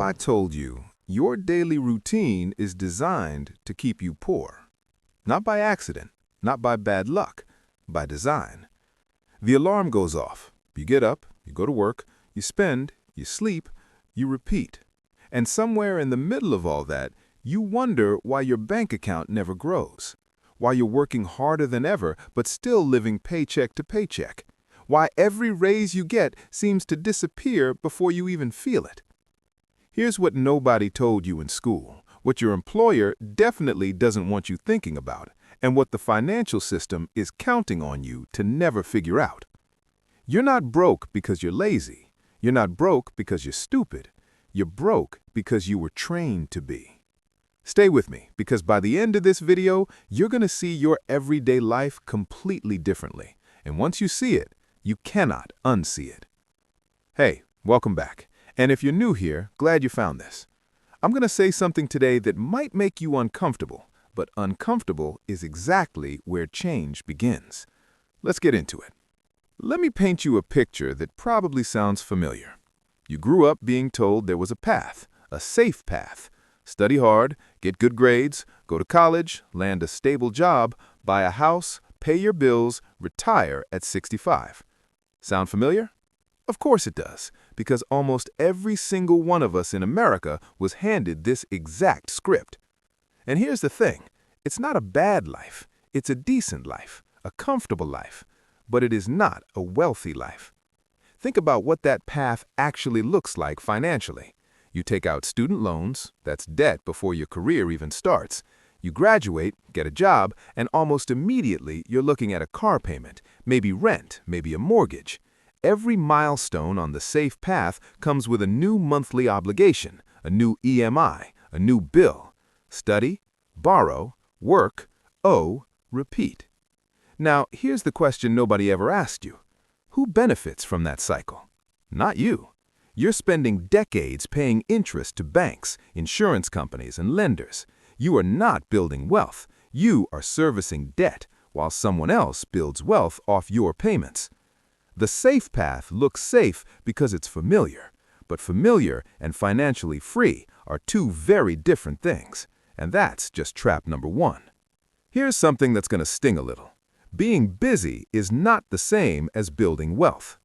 if I told you your daily routine is designed to keep you poor? Not by accident, not by bad luck, by design. The alarm goes off. You get up, you go to work, you spend, you sleep, you repeat. And somewhere in the middle of all that, you wonder why your bank account never grows, why you're working harder than ever but still living paycheck to paycheck, why every raise you get seems to disappear before you even feel it. Here's what nobody told you in school, what your employer definitely doesn't want you thinking about, and what the financial system is counting on you to never figure out. You're not broke because you're lazy. You're not broke because you're stupid. You're broke because you were trained to be. Stay with me, because by the end of this video, you're going to see your everyday life completely differently. And once you see it, you cannot unsee it. Hey, welcome back. And if you're new here, glad you found this. I'm going to say something today that might make you uncomfortable, but uncomfortable is exactly where change begins. Let's get into it. Let me paint you a picture that probably sounds familiar. You grew up being told there was a path, a safe path. Study hard, get good grades, go to college, land a stable job, buy a house, pay your bills, retire at 65. Sound familiar? Of course it does, because almost every single one of us in America was handed this exact script. And here's the thing, it's not a bad life, it's a decent life, a comfortable life, but it is not a wealthy life. Think about what that path actually looks like financially. You take out student loans, that's debt before your career even starts. You graduate, get a job, and almost immediately you're looking at a car payment, maybe rent, maybe a mortgage. Every milestone on the safe path comes with a new monthly obligation, a new EMI, a new bill. Study, borrow, work, owe, repeat. Now, here's the question nobody ever asked you. Who benefits from that cycle? Not you. You're spending decades paying interest to banks, insurance companies, and lenders. You are not building wealth. You are servicing debt, while someone else builds wealth off your payments. The safe path looks safe because it's familiar, but familiar and financially free are two very different things, and that's just trap number one. Here's something that's going to sting a little. Being busy is not the same as building wealth.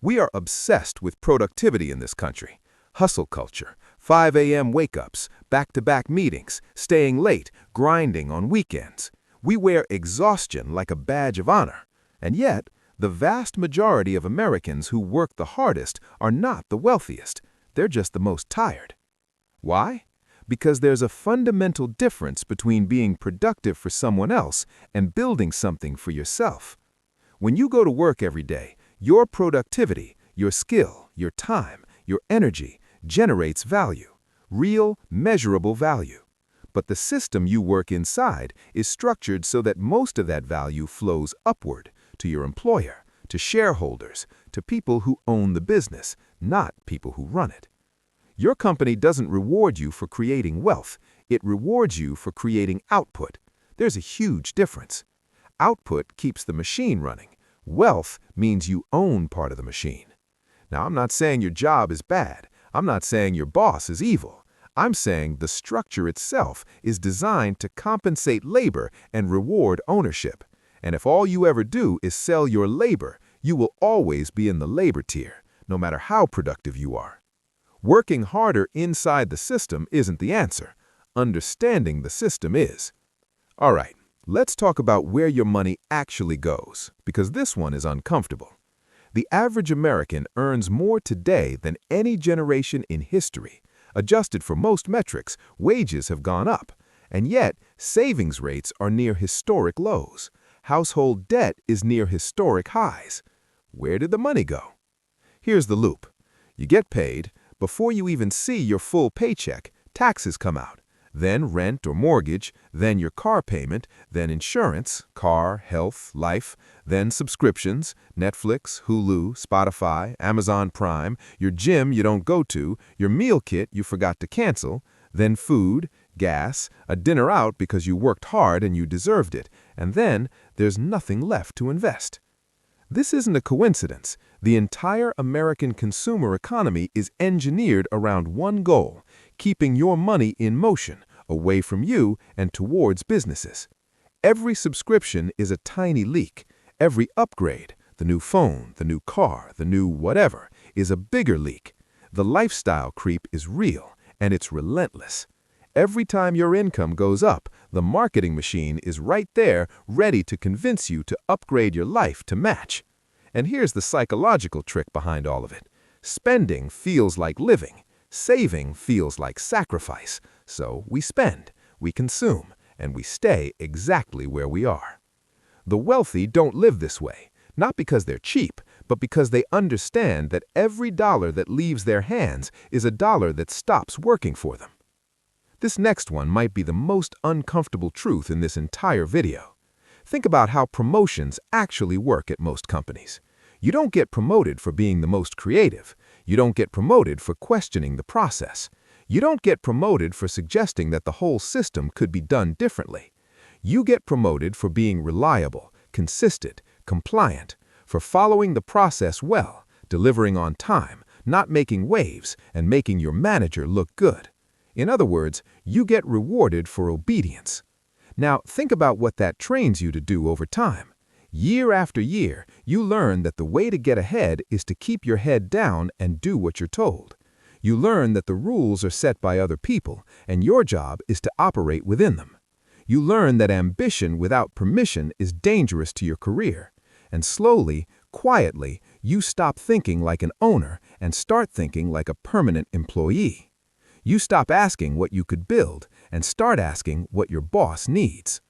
We are obsessed with productivity in this country. Hustle culture, 5 a.m. wake-ups, back-to-back meetings, staying late, grinding on weekends. We wear exhaustion like a badge of honor, and yet, the vast majority of Americans who work the hardest are not the wealthiest. They're just the most tired. Why? Because there's a fundamental difference between being productive for someone else and building something for yourself. When you go to work every day, your productivity, your skill, your time, your energy generates value, real, measurable value. But the system you work inside is structured so that most of that value flows upward, to your employer, to shareholders, to people who own the business, not people who run it. Your company doesn't reward you for creating wealth, it rewards you for creating output. There's a huge difference. Output keeps the machine running. Wealth means you own part of the machine. Now, I'm not saying your job is bad. I'm not saying your boss is evil. I'm saying the structure itself is designed to compensate labor and reward ownership. And if all you ever do is sell your labor, you will always be in the labor tier, no matter how productive you are. Working harder inside the system isn't the answer. Understanding the system is. All right, let's talk about where your money actually goes, because this one is uncomfortable. The average American earns more today than any generation in history. Adjusted for most metrics, wages have gone up, and yet savings rates are near historic lows. Household debt is near historic highs. Where did the money go? Here's the loop. You get paid. Before you even see your full paycheck, taxes come out. Then rent or mortgage, then your car payment, then insurance, car, health, life, then subscriptions, Netflix, Hulu, Spotify, Amazon Prime, your gym you don't go to, your meal kit you forgot to cancel, then food, gas, a dinner out because you worked hard and you deserved it, and then there's nothing left to invest. This isn't a coincidence. The entire American consumer economy is engineered around one goal: keeping your money in motion, away from you and towards businesses. Every subscription is a tiny leak. Every upgrade, the new phone, the new car, the new whatever, is a bigger leak. The lifestyle creep is real, and it's relentless. Every time your income goes up, the marketing machine is right there, ready to convince you to upgrade your life to match. And here's the psychological trick behind all of it. Spending feels like living. Saving feels like sacrifice. So we spend, we consume, and we stay exactly where we are. The wealthy don't live this way, not because they're cheap, but because they understand that every dollar that leaves their hands is a dollar that stops working for them. This next one might be the most uncomfortable truth in this entire video. Think about how promotions actually work at most companies. You don't get promoted for being the most creative. You don't get promoted for questioning the process. You don't get promoted for suggesting that the whole system could be done differently. You get promoted for being reliable, consistent, compliant, for following the process well, delivering on time, not making waves, and making your manager look good. In other words, you get rewarded for obedience. Now, think about what that trains you to do over time. Year after year, you learn that the way to get ahead is to keep your head down and do what you're told. You learn that the rules are set by other people, and your job is to operate within them. You learn that ambition without permission is dangerous to your career. And slowly, quietly, you stop thinking like an owner and start thinking like a permanent employee. You stop asking what you could build and start asking what your boss needs.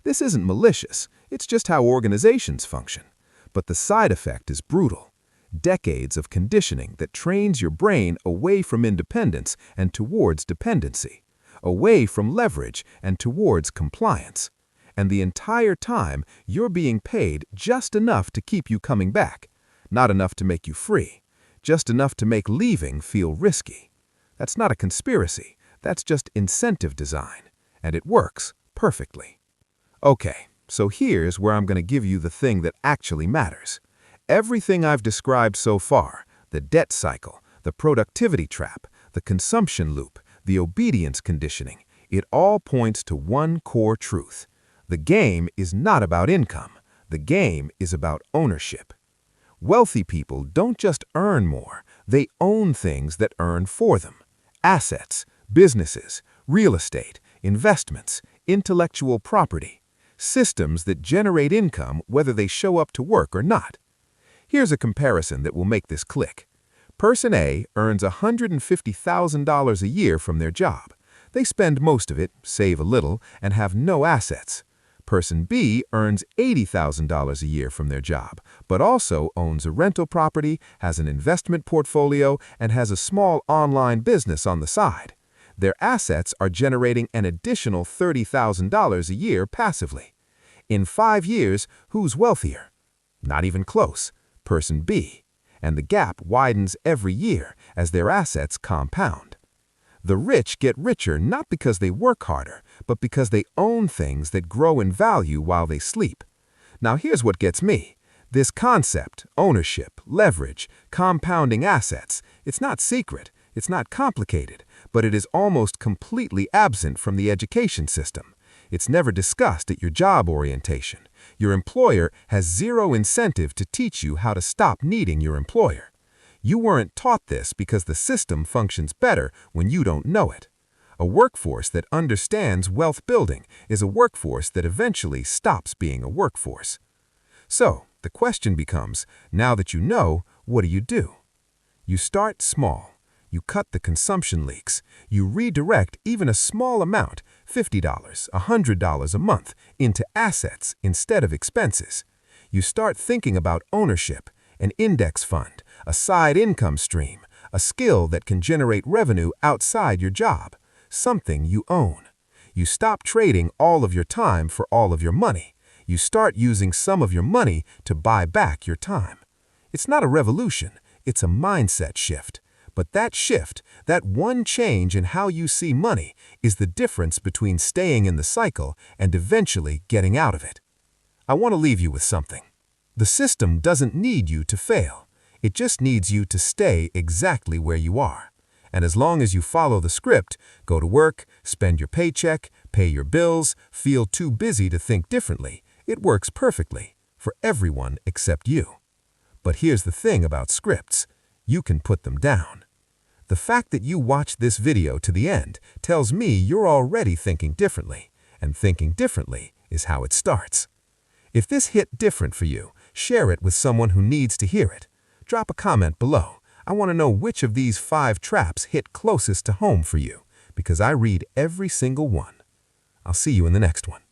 This isn't malicious, it's just how organizations function. But the side effect is brutal. Decades of conditioning that trains your brain away from independence and towards dependency, away from leverage and towards compliance. And the entire time, you're being paid just enough to keep you coming back, not enough to make you free, just enough to make leaving feel risky. That's not a conspiracy, that's just incentive design, and it works perfectly. Okay, so here's where I'm going to give you the thing that actually matters. Everything I've described so far, the debt cycle, the productivity trap, the consumption loop, the obedience conditioning, it all points to one core truth. The game is not about income, the game is about ownership. Wealthy people don't just earn more, they own things that earn for them. Assets, businesses, real estate, investments, intellectual property, systems that generate income whether they show up to work or not. Here's a comparison that will make this click. Person A earns $150,000 a year from their job. They spend most of it, save a little, and have no assets. Person B earns $80,000 a year from their job, but also owns a rental property, has an investment portfolio, and has a small online business on the side. Their assets are generating an additional $30,000 a year passively. In 5 years, who's wealthier? Not even close. Person B. And the gap widens every year as their assets compound. The rich get richer not because they work harder, but because they own things that grow in value while they sleep. Now here's what gets me. This concept, ownership, leverage, compounding assets, it's not secret, it's not complicated, but it is almost completely absent from the education system. It's never discussed at your job orientation. Your employer has zero incentive to teach you how to stop needing your employer. You weren't taught this because the system functions better when you don't know it. A workforce that understands wealth building is a workforce that eventually stops being a workforce. So, the question becomes, now that you know, what do? You start small. You cut the consumption leaks. You redirect even a small amount, $50, $100 a month, into assets instead of expenses. You start thinking about ownership, an index fund, a side income stream, a skill that can generate revenue outside your job, something you own. You stop trading all of your time for all of your money. You start using some of your money to buy back your time. It's not a revolution, it's a mindset shift. But that shift, that one change in how you see money, is the difference between staying in the cycle and eventually getting out of it. I want to leave you with something. The system doesn't need you to fail. It just needs you to stay exactly where you are. And as long as you follow the script, go to work, spend your paycheck, pay your bills, feel too busy to think differently, it works perfectly for everyone except you. But here's the thing about scripts. You can put them down. The fact that you watched this video to the end tells me you're already thinking differently, and thinking differently is how it starts. If this hit different for you, share it with someone who needs to hear it. Drop a comment below. I want to know which of these 5 traps hit closest to home for you, because I read every single one. I'll see you in the next one.